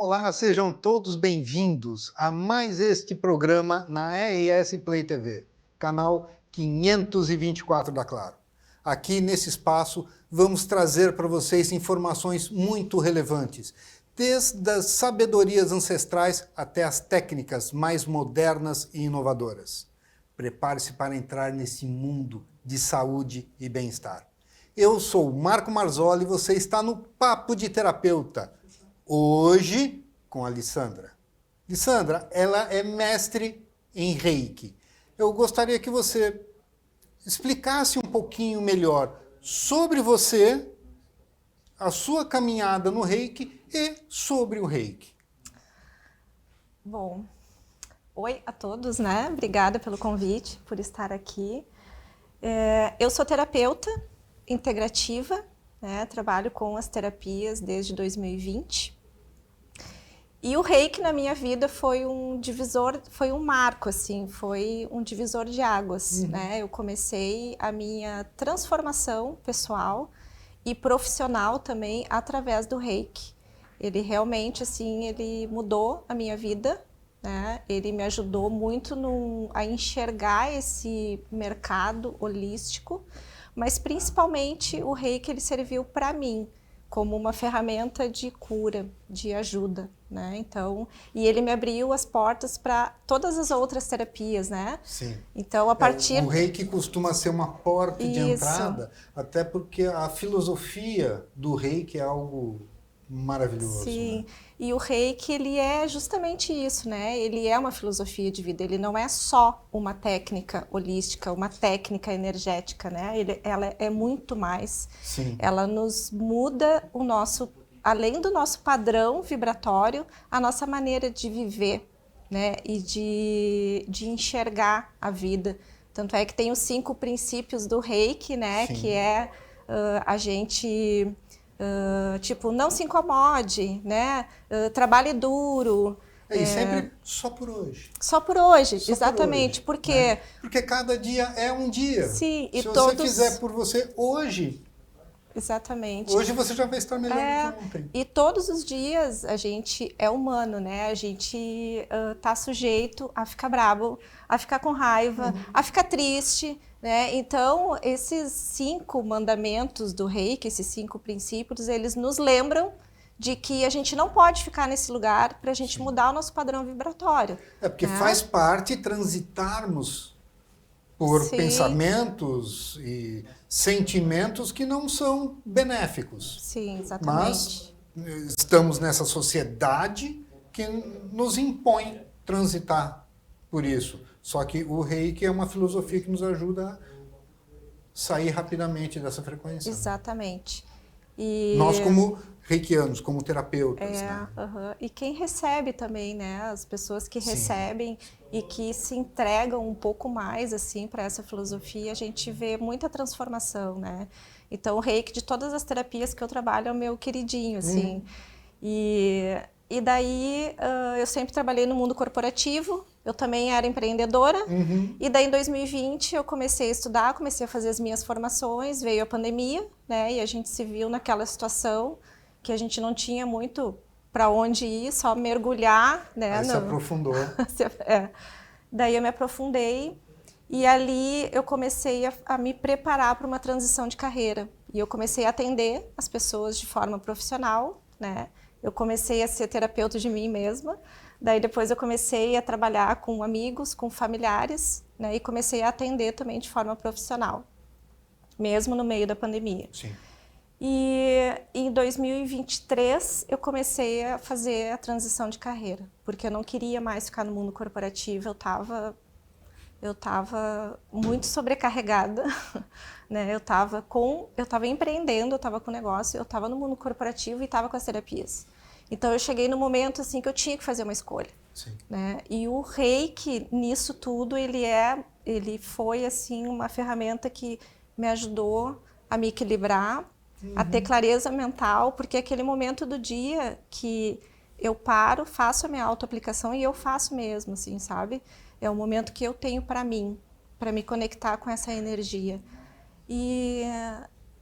Olá, sejam todos bem-vindos a mais este programa na RS Play TV, canal 524 da Claro. Aqui nesse espaço vamos trazer para vocês informações muito relevantes, desde as sabedorias ancestrais até as técnicas mais modernas e inovadoras. Prepare-se para entrar nesse mundo de saúde e bem-estar. Eu sou o Marco Marzoli e você está no Papo de Terapeuta. Hoje, com a Lissandra. Lissandra, ela é mestre em Reiki. Eu gostaria que você explicasse um pouquinho melhor sobre você, a sua caminhada no Reiki e sobre o Reiki. Bom, oi a todos, né? Obrigada pelo convite, por estar aqui. Eu sou terapeuta integrativa, né? Trabalho com as terapias desde 2020. E o Reiki na minha vida foi um divisor, foi um marco, assim, foi um divisor de águas, né? Eu comecei a minha transformação pessoal e profissional também através do Reiki. Ele realmente, assim, ele mudou a minha vida, né? Ele me ajudou muito a enxergar esse mercado holístico, mas principalmente o Reiki ele serviu para mim como uma ferramenta de cura, de ajuda, né? Então, e ele me abriu as portas para todas as outras terapias, né? Sim. Então, a partir... O Reiki costuma ser uma porta de entrada, até porque a filosofia do Reiki é algo maravilhoso. Sim, né? E o Reiki, ele é justamente isso, né? Ele é uma filosofia de vida, ele não é só uma técnica holística, uma técnica energética, né? Ela é muito mais. Sim. Ela nos muda o nosso, além do nosso padrão vibratório, a nossa maneira de viver, né? E de enxergar a vida. Tanto é que tem os 5 princípios do Reiki, né? Sim. Que é a gente... tipo, não se incomode, né? Trabalhe duro. E sempre só por hoje. Só por hoje, Só exatamente. por hoje, Porque... né? Porque cada dia é um dia. Sim, e Se você todos... fizer por você hoje, Exatamente. hoje você já vai estar melhor do que ontem. E todos os dias a gente é humano, né? A gente tá sujeito a ficar bravo, a ficar com raiva, a ficar triste, né? Então, esses 5 mandamentos do Reiki, esses 5 princípios, eles nos lembram de que a gente não pode ficar nesse lugar para a gente mudar o nosso padrão vibratório. É porque né? faz parte transitarmos por Sim. pensamentos e sentimentos que não são benéficos. Sim, exatamente. Mas estamos nessa sociedade que nos impõe transitar por isso. Só que o Reiki é uma filosofia que nos ajuda a sair rapidamente dessa frequência. Exatamente. Nós como reikianos, como terapeutas. Né? E quem recebe também, né? As pessoas que Sim. recebem e que se entregam um pouco mais assim para essa filosofia, a gente vê muita transformação, né? Então, o Reiki de todas as terapias que eu trabalho é o meu queridinho, assim. E daí, eu sempre trabalhei no mundo corporativo, eu também era empreendedora, e daí em 2020 eu comecei a estudar, comecei a fazer as minhas formações, veio a pandemia, né, e a gente se viu naquela situação que a gente não tinha muito para onde ir, só mergulhar, né. Aí se aprofundou. Daí eu me aprofundei e ali eu comecei a me preparar para uma transição de carreira. E eu comecei a atender as pessoas de forma profissional, né. Eu comecei a ser terapeuta de mim mesma, daí depois eu comecei a trabalhar com amigos, com familiares, né, e comecei a atender também de forma profissional, mesmo no meio da pandemia. Sim. E em 2023 eu comecei a fazer a transição de carreira, porque eu não queria mais ficar no mundo corporativo, eu estava muito sobrecarregada, né? Eu estava empreendendo, eu estava com negócio, eu estava no mundo corporativo e estava com as terapias. Então eu cheguei no momento assim que eu tinha que fazer uma escolha, Sim. né? E o Reiki nisso tudo ele foi assim uma ferramenta que me ajudou a me equilibrar, a ter clareza mental, porque é aquele momento do dia que eu paro, faço a minha autoaplicação e eu faço mesmo, assim, sabe? É o momento que eu tenho para mim, para me conectar com essa energia. E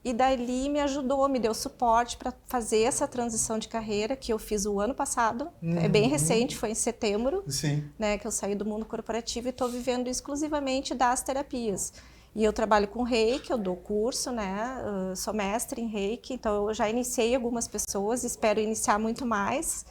e dali me ajudou, me deu suporte para fazer essa transição de carreira que eu fiz o ano passado. É bem recente, foi em setembro, Sim. né, que eu saí do mundo corporativo e estou vivendo exclusivamente das terapias. E eu trabalho com Reiki, eu dou curso, né, sou mestre em Reiki, então eu já iniciei algumas pessoas, espero iniciar muito mais.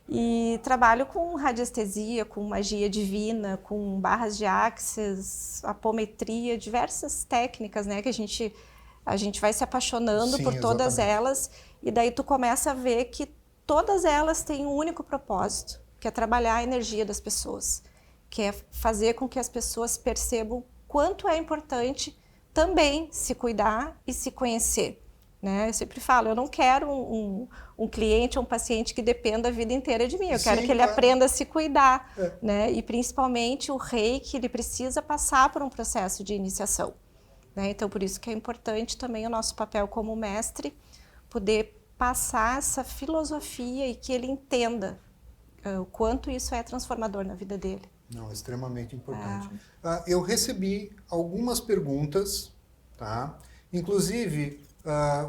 E trabalho com radiestesia, com magia divina, com barras de axis, apometria, diversas técnicas, né, que a gente vai se apaixonando Sim, por todas exatamente. elas, e daí tu começa a ver que todas elas têm um único propósito, que é trabalhar a energia das pessoas, que é fazer com que as pessoas percebam quanto é importante também se cuidar e se conhecer. Né? Eu sempre falo, eu não quero um cliente ou um paciente que dependa a vida inteira de mim, eu quero Sim, que ele claro. aprenda a se cuidar. É. Né? E principalmente o Reiki, ele precisa passar por um processo de iniciação. Né? Então, por isso que é importante também o nosso papel como mestre, poder passar essa filosofia e que ele entenda o quanto isso é transformador na vida dele. Não, extremamente importante. Eu recebi algumas perguntas, tá? Inclusive,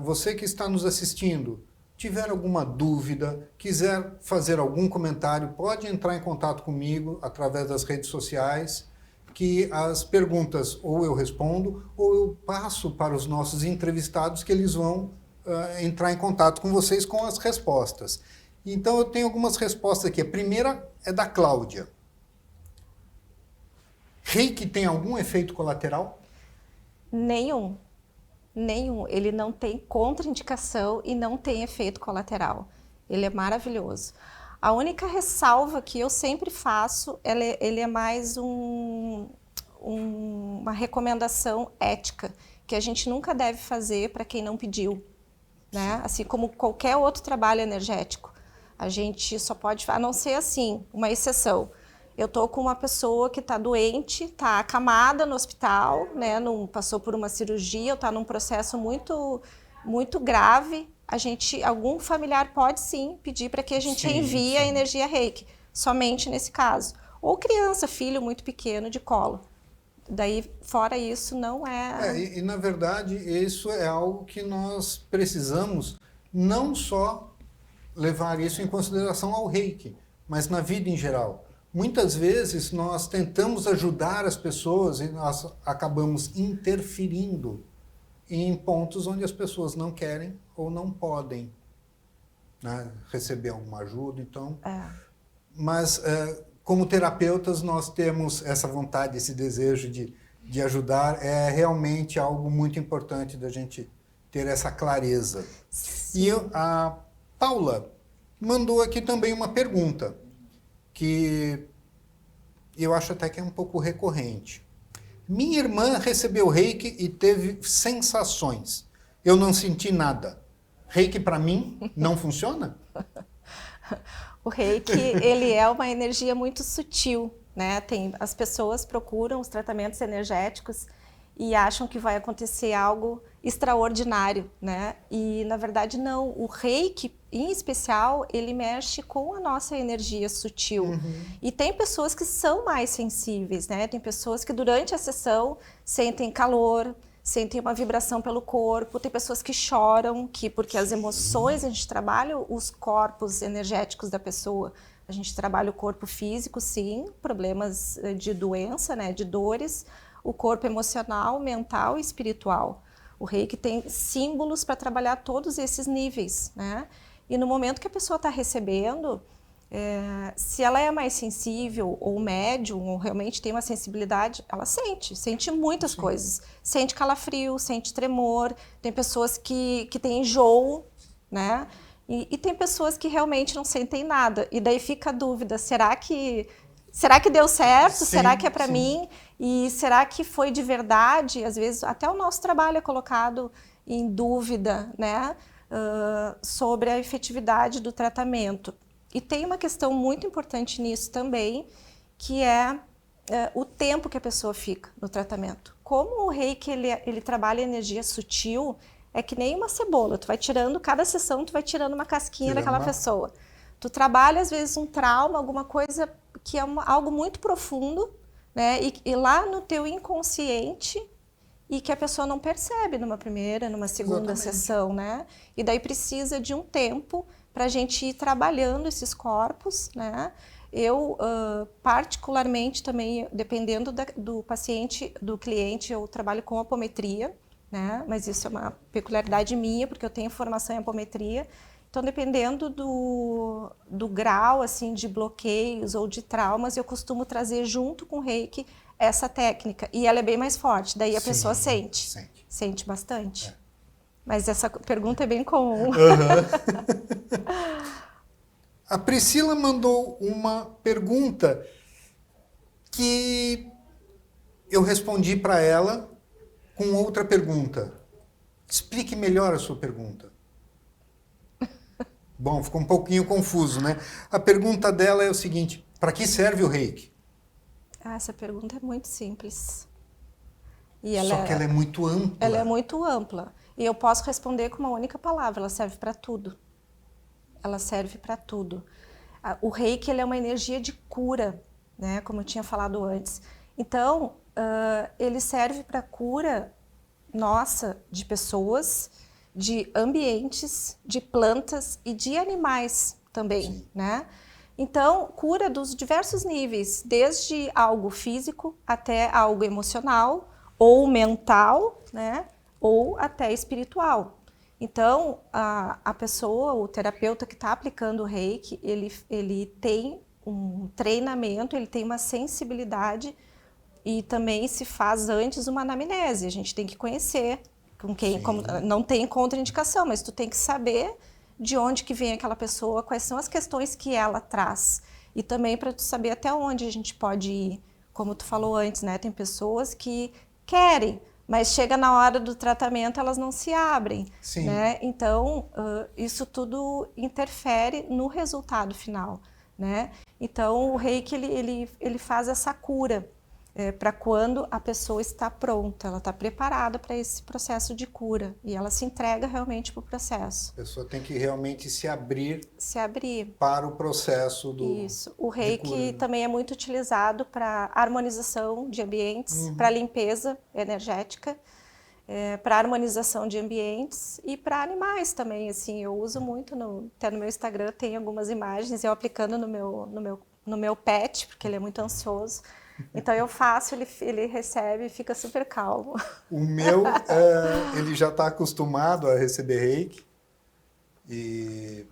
você que está nos assistindo, tiver alguma dúvida, quiser fazer algum comentário, pode entrar em contato comigo através das redes sociais, que as perguntas ou eu respondo ou eu passo para os nossos entrevistados que eles vão entrar em contato com vocês com as respostas. Então eu tenho algumas respostas aqui. A primeira é da Cláudia. Reiki tem algum efeito colateral? Nenhum. Nenhum. Ele não tem contraindicação e não tem efeito colateral. Ele é maravilhoso. A única ressalva que eu sempre faço, ele é mais uma recomendação ética, que a gente nunca deve fazer para quem não pediu. Né? Assim como qualquer outro trabalho energético. A gente só pode, a não ser assim, uma exceção. Eu estou com uma pessoa que está doente, está acamada no hospital, né? Não passou por uma cirurgia, está num processo muito grave. Algum familiar pode sim pedir para que a gente envie a energia Reiki, somente nesse caso. Ou criança, filho muito pequeno de colo. Daí, fora isso, não é... E na verdade, isso é algo que nós precisamos não só levar isso em consideração ao Reiki, mas na vida em geral. Muitas vezes nós tentamos ajudar as pessoas e nós acabamos interferindo em pontos onde as pessoas não querem ou não podem, né, receber alguma ajuda. Então, mas como terapeutas nós temos essa vontade, esse desejo de ajudar. É realmente algo muito importante da gente ter essa clareza. Sim. E a Paula mandou aqui também uma pergunta que eu acho até que é um pouco recorrente. Minha irmã recebeu Reiki e teve sensações. Eu não senti nada. Reiki para mim não funciona? O Reiki, ele é uma energia muito sutil, né? As pessoas procuram os tratamentos energéticos e acham que vai acontecer algo extraordinário, né? E na verdade não. O Reiki, em especial, ele mexe com a nossa energia sutil. Uhum. E tem pessoas que são mais sensíveis, né? Tem pessoas que durante a sessão sentem calor, sentem uma vibração pelo corpo, tem pessoas que choram, porque as emoções, a gente trabalha os corpos energéticos da pessoa, a gente trabalha o corpo físico, sim, problemas de doença, né, de dores, o corpo emocional, mental e espiritual. O Reiki tem símbolos para trabalhar todos esses níveis, né? E no momento que a pessoa está recebendo, se ela é mais sensível ou médium, ou realmente tem uma sensibilidade, ela sente muitas coisas. Sente calafrio, sente tremor, tem pessoas que têm enjoo, né? E tem pessoas que realmente não sentem nada. E daí fica a dúvida, será que deu certo? Sim, será que é para mim? E será que foi de verdade? Às vezes até o nosso trabalho é colocado em dúvida, né? Sobre a efetividade do tratamento. E tem uma questão muito importante nisso também, que é o tempo que a pessoa fica no tratamento. Como o Reiki ele trabalha energia sutil, é que nem uma cebola. Tu vai tirando, cada sessão tu vai tirando uma casquinha daquela pessoa. Tu trabalha às vezes um trauma, alguma coisa que é algo muito profundo, né? E lá no teu inconsciente e que a pessoa não percebe numa primeira, numa segunda sessão, né? E daí precisa de um tempo para a gente ir trabalhando esses corpos, né? Eu, particularmente também, dependendo do paciente, do cliente, eu trabalho com apometria, né? Mas isso é uma peculiaridade minha, porque eu tenho formação em apometria. Então, dependendo do grau assim, de bloqueios ou de traumas, eu costumo trazer junto com o Reiki essa técnica. E ela é bem mais forte, daí a pessoa sente. Sente bastante. Mas essa pergunta é bem comum. A Priscila mandou uma pergunta que eu respondi para ela com outra pergunta. Explique melhor a sua pergunta. Bom, ficou um pouquinho confuso, né? A pergunta dela é o seguinte: para que serve o Reiki? Essa pergunta é muito simples. Só que ela é muito ampla. Ela é muito ampla. E eu posso responder com uma única palavra: ela serve para tudo. Ela serve para tudo. O Reiki ele é uma energia de cura, né? Como eu tinha falado antes. Então, ele serve para cura nossa, de pessoas, de ambientes, de plantas e de animais também, né? Então, cura dos diversos níveis, desde algo físico até algo emocional ou mental, né? Ou até espiritual. Então, a pessoa, o terapeuta que está aplicando o Reiki, ele tem um treinamento, ele tem uma sensibilidade e também se faz antes uma anamnese. A gente tem que conhecer com quem, não tem contraindicação, mas tu tem que saber de onde que vem aquela pessoa, quais são as questões que ela traz. E também para tu saber até onde a gente pode ir. Como tu falou antes, né? Tem pessoas que querem, mas chega na hora do tratamento, elas não se abrem. Né? Então, isso tudo interfere no resultado final. Né? Então, o Reiki, ele faz essa cura. Para quando a pessoa está pronta, ela está preparada para esse processo de cura e ela se entrega realmente para o processo. A pessoa tem que realmente se abrir para o processo do Isso. O Reiki também é muito utilizado para harmonização de ambientes, para limpeza energética, para harmonização de ambientes e para animais também. Assim, eu uso muito, até no meu Instagram tem algumas imagens, eu aplicando no meu pet, porque ele é muito ansioso. Então eu faço, ele recebe e fica super calmo. O meu, ele já está acostumado a receber Reiki e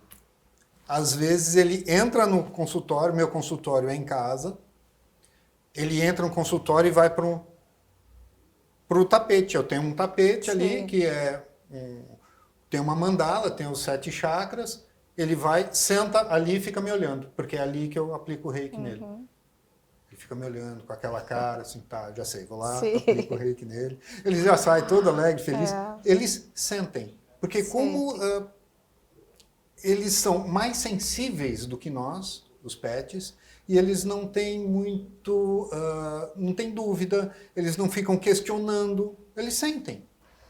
às vezes ele entra no consultório, meu consultório é em casa, ele entra no consultório e vai para o tapete. Eu tenho um tapete ali que tem uma mandala, tem os 7 chakras, ele vai, senta ali e fica me olhando, porque é ali que eu aplico o Reiki nele. Ele fica me olhando com aquela cara, assim, tá, já sei, vou lá, aplico o Reiki nele. Ele já sai todo alegre, feliz. Eles sentem, porque como eles são mais sensíveis do que nós, os pets, e eles não têm muito, não têm dúvida, eles não ficam questionando, eles sentem.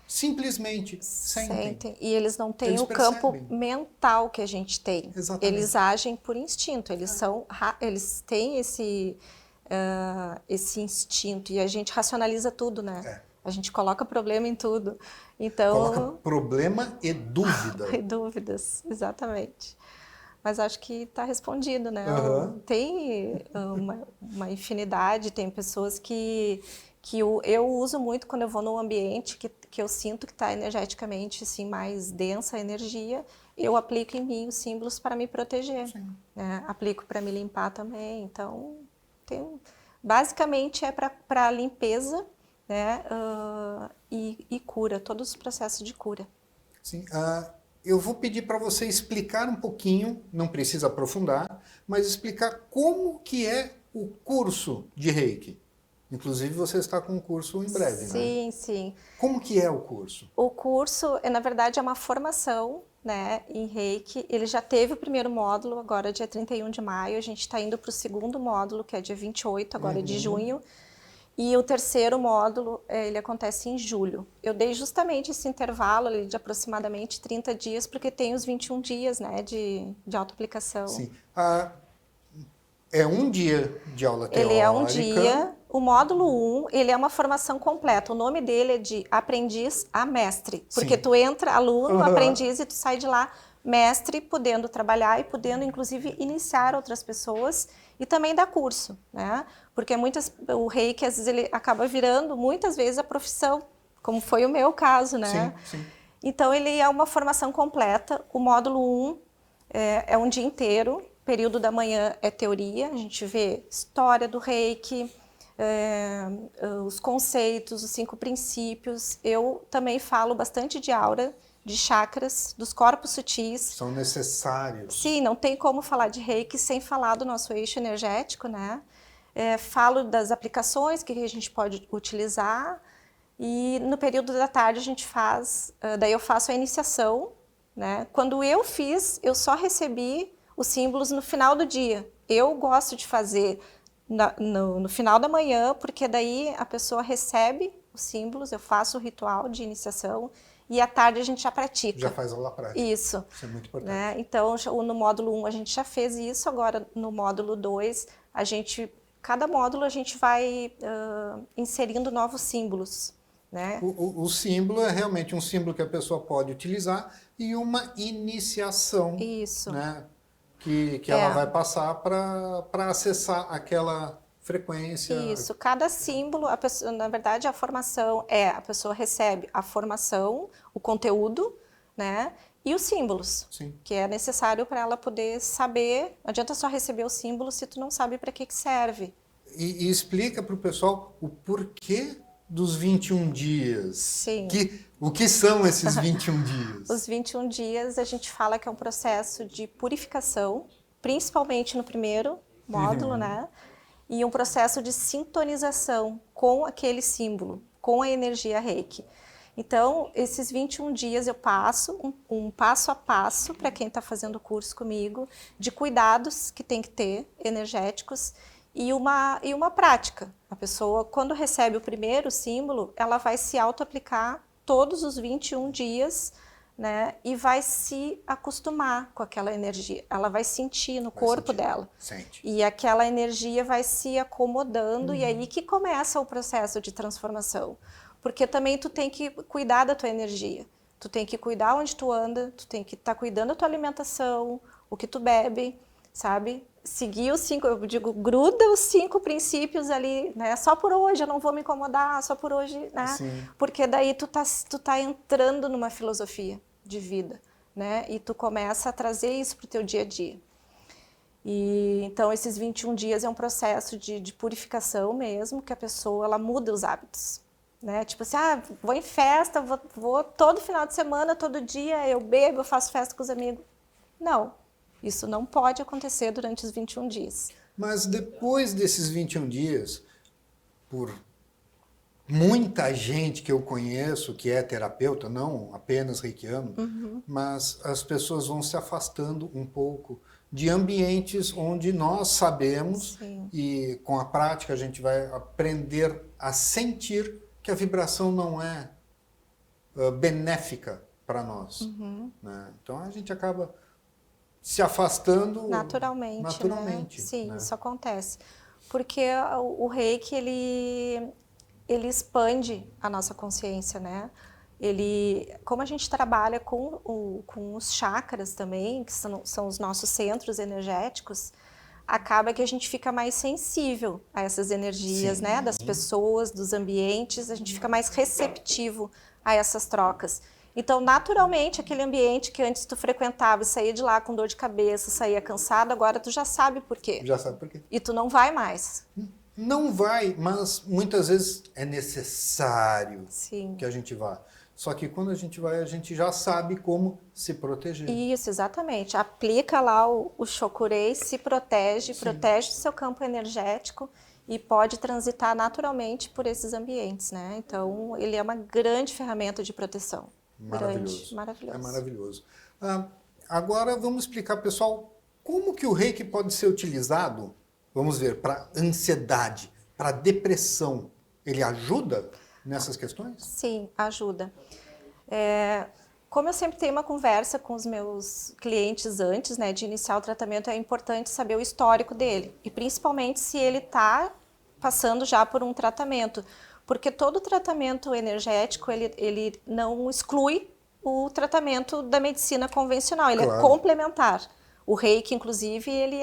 Simplesmente sentem. E eles não têm o campo mental que a gente tem. Exatamente. Eles agem por instinto, eles têm esse instinto e a gente racionaliza tudo, né? A gente coloca problema em tudo. Então, coloca problema e dúvida. E dúvidas, exatamente. Mas acho que está respondido, né? Tem uma infinidade, tem pessoas que eu uso muito quando eu vou num ambiente que eu sinto que está energeticamente assim, mais densa a energia, eu aplico em mim os símbolos para me proteger. Né? Aplico para me limpar também. Então, basicamente é para limpeza, né? E cura, todos os processos de cura. Sim. Eu vou pedir para você explicar um pouquinho, não precisa aprofundar, mas explicar como que é o curso de Reiki. Inclusive, você está com um curso em breve, né? Sim, sim. Como que é o curso? O curso, na verdade, é uma formação, né, em Reiki. Ele já teve o primeiro módulo, agora dia 31 de maio. A gente está indo para o segundo módulo, que é dia 28, agora de junho. E o terceiro módulo, ele acontece em julho. Eu dei justamente esse intervalo ali de aproximadamente 30 dias, porque tem os 21 dias, né, de autoaplicação. Sim. É um dia de aula teórica. Ele é um dia O módulo 1, ele é uma formação completa. O nome dele é de aprendiz a mestre. Porque Sim. tu entra aluno, aprendiz, e tu sai de lá mestre, podendo trabalhar e podendo, inclusive, iniciar outras pessoas e também dar curso, né? Porque o reiki, às vezes, ele acaba virando, muitas vezes, a profissão, como foi o meu caso, né? Sim, sim. Então, ele é uma formação completa. O módulo 1 é um dia inteiro. Período da manhã é teoria. A gente vê história do reiki, os conceitos, os 5 princípios. Eu também falo bastante de aura, de chakras, dos corpos sutis. São necessários. Sim, não tem como falar de reiki sem falar do nosso eixo energético, né? Falo das aplicações que a gente pode utilizar. E no período da tarde a gente faz, daí eu faço a iniciação, né? Quando eu fiz, eu só recebi os símbolos no final do dia. Eu gosto de fazer no final da manhã, porque daí a pessoa recebe os símbolos, eu faço o ritual de iniciação e à tarde a gente já pratica. Já faz aula prática. Isso. Isso é muito importante. Né? Então, no módulo 1 a gente já fez isso, agora no módulo 2, cada módulo a gente vai inserindo novos símbolos. Né? O símbolo é realmente um símbolo que a pessoa pode utilizar e uma iniciação. Isso. Né? Que ela vai passar para acessar aquela frequência. Isso, cada símbolo, na verdade a formação a pessoa recebe a formação, o conteúdo, né, e os símbolos, Sim. que é necessário para ela poder saber. Não adianta só receber o símbolo se tu não sabe para que serve. E explica para o pessoal o porquê dos 21 dias. Sim. O que são esses 21 dias? Os 21 dias a gente fala que é um processo de purificação, principalmente no primeiro módulo, né? E um processo de sintonização com aquele símbolo, com a energia reiki. Então, esses 21 dias eu passo um passo a passo para quem está fazendo o curso comigo, de cuidados que tem que ter, energéticos, e uma prática. A pessoa, quando recebe o primeiro símbolo, ela vai se auto-aplicar todos os 21 dias, né? E vai se acostumar com aquela energia. Ela vai sentir no corpo dela. Sente. E aquela energia vai se acomodando, e aí que começa o processo de transformação. Porque também tu tem que cuidar da tua energia. Tu tem que cuidar onde tu anda, tu tem que estar cuidando da tua alimentação, o que tu bebe, sabe? Seguir os 5, eu digo, gruda os 5 princípios ali, né? Só por hoje, eu não vou me incomodar, só por hoje, né? Sim. Porque daí tu tá entrando numa filosofia de vida, né? E tu começa a trazer isso pro teu dia a dia. E então esses 21 dias é um processo de purificação mesmo, que a pessoa ela muda os hábitos, né? Tipo assim, vou em festa, vou todo final de semana, todo dia eu bebo, eu faço festa com os amigos. Não. Isso não pode acontecer durante os 21 dias. Mas depois desses 21 dias, por muita gente que eu conheço que é terapeuta, não apenas reikiano, mas as pessoas vão se afastando um pouco de ambientes onde nós sabemos. Sim. E com a prática a gente vai aprender a sentir que a vibração não é benéfica para nós. Né? Então a gente acaba se afastando naturalmente. Né? Sim, né? Isso acontece. Porque o reiki, ele expande a nossa consciência, né? Como a gente trabalha com os chakras também, que são os nossos centros energéticos, acaba que a gente fica mais sensível a essas energias, né? Das pessoas, dos ambientes, a gente fica mais receptivo a essas trocas. Então, naturalmente, aquele ambiente que antes tu frequentava e saía de lá com dor de cabeça, saía cansado, agora tu já sabe por quê. Já sabe por quê. E tu não vai mais. Não vai, mas muitas vezes é necessário que a gente vá. Só que quando a gente vai, a gente já sabe como se proteger. Isso, exatamente. Aplica lá o Shokurei, se protege, protege o seu campo energético e pode transitar naturalmente por esses ambientes, né? Então, ele é uma grande ferramenta de proteção. Maravilhoso. Grande, maravilhoso. É maravilhoso. Agora vamos explicar, pessoal, como que o reiki pode ser utilizado, vamos ver, para ansiedade, para depressão. Ele ajuda nessas questões? Sim, ajuda. Como eu sempre tenho uma conversa com os meus clientes antes, né, de iniciar o tratamento, é importante saber o histórico dele. E principalmente se ele está passando já por um tratamento. Porque todo tratamento energético, ele não exclui o tratamento da medicina convencional, ele é complementar. O Reiki, inclusive, ele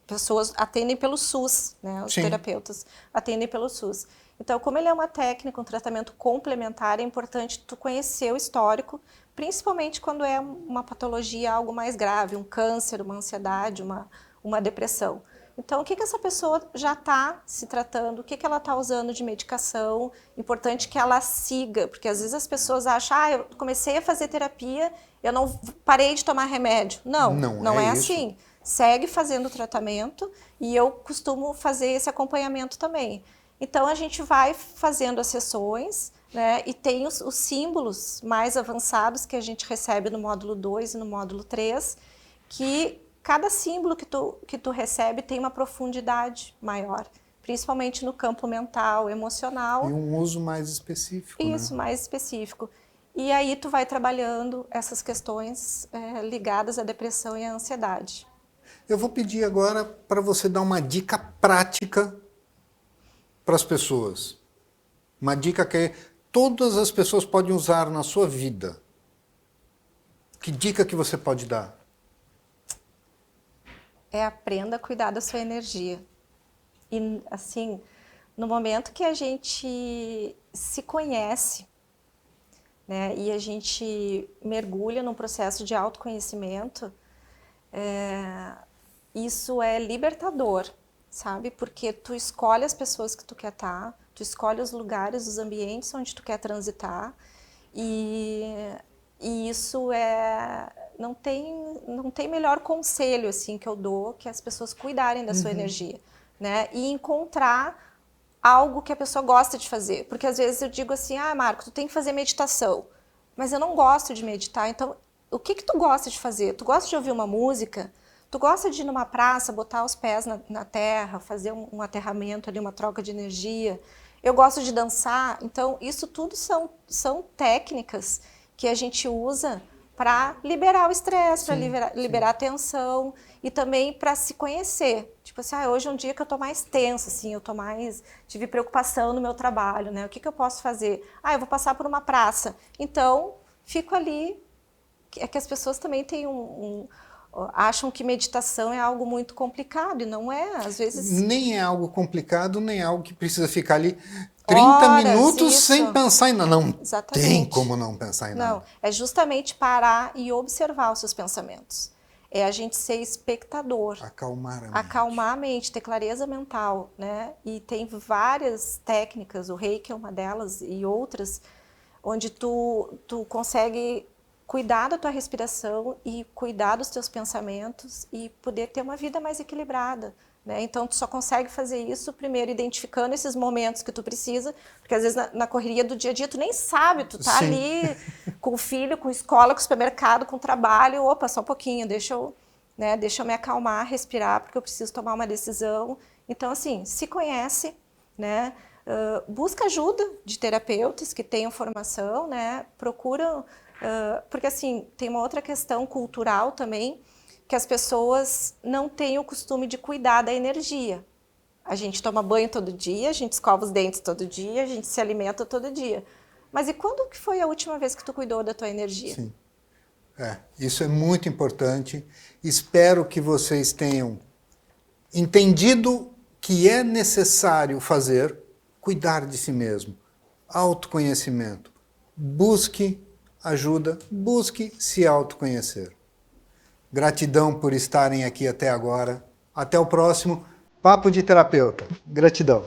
pessoas atendem pelo SUS, né? Os terapeutas atendem pelo SUS. Então, como ele é uma técnica, um tratamento complementar, é importante tu conhecer o histórico, principalmente quando é uma patologia, algo mais grave, um câncer, uma ansiedade, uma depressão. Então, o que essa pessoa já está se tratando, o que ela está usando de medicação, importante que ela siga, porque às vezes as pessoas acham, eu comecei a fazer terapia, eu não parei de tomar remédio. Não é assim. Segue fazendo o tratamento e eu costumo fazer esse acompanhamento também. Então, a gente vai fazendo as sessões, né, e tem os símbolos mais avançados que a gente recebe no módulo 2 e no módulo 3, que cada símbolo que tu recebe tem uma profundidade maior, principalmente no campo mental, emocional. E um uso mais específico. Isso, né? mais específico. E aí tu vai trabalhando essas questões ligadas à depressão e à ansiedade. Eu vou pedir agora para você dar uma dica prática para as pessoas. Uma dica que todas as pessoas podem usar na sua vida. Que dica que você pode dar? Aprenda a cuidar da sua energia. E, assim, no momento que a gente se conhece, né, e a gente mergulha num processo de autoconhecimento, isso é libertador, sabe? Porque tu escolhe as pessoas que tu quer estar, tu escolhe os lugares, os ambientes onde tu quer transitar, e isso não tem melhor conselho assim que eu dou que as pessoas cuidarem da sua energia, né? E encontrar algo que a pessoa gosta de fazer, porque às vezes eu digo assim, Marco, tu tem que fazer meditação, mas eu não gosto de meditar. Então, o que tu gosta de fazer? Tu gosta de ouvir uma música? Tu gosta de ir numa praça, botar os pés na terra, fazer um aterramento ali, uma troca de energia? Eu gosto de dançar. Então, isso tudo são técnicas que a gente usa para liberar o estresse, para liberar a tensão e também para se conhecer. Tipo assim, hoje é um dia que eu tô mais tensa, assim, tive preocupação no meu trabalho, né? O que eu posso fazer? Eu vou passar por uma praça. Então, fico ali. É que as pessoas também têm acham que meditação é algo muito complicado, e não é, às vezes... Nem é algo complicado, nem é algo que precisa ficar ali 30 minutos sem pensar em nada. Não tem como não pensar em nada. Não, é justamente parar e observar os seus pensamentos. É a gente ser espectador. Acalmar a mente. Acalmar a mente, ter clareza mental, né? E tem várias técnicas, o Reiki é uma delas, e outras, onde tu consegue cuidar da tua respiração e cuidar dos teus pensamentos e poder ter uma vida mais equilibrada, né? Então, tu só consegue fazer isso primeiro identificando esses momentos que tu precisa, porque às vezes na correria do dia a dia tu nem sabe, tu tá ali com o filho, com escola, com supermercado, com trabalho, opa, só um pouquinho, deixa eu me acalmar, respirar, porque eu preciso tomar uma decisão. Então, assim, se conhece, né? Busca ajuda de terapeutas que tenham formação, né? Procura... porque assim, tem uma outra questão cultural também, que as pessoas não têm o costume de cuidar da energia. A gente toma banho todo dia, a gente escova os dentes todo dia, a gente se alimenta todo dia. Mas e quando que foi a última vez que tu cuidou da tua energia? Sim. Isso é muito importante. Espero que vocês tenham entendido que é necessário fazer, cuidar de si mesmo, autoconhecimento. Busque ajuda, busque se autoconhecer. Gratidão por estarem aqui até agora. Até o próximo Papo de Terapeuta. Gratidão.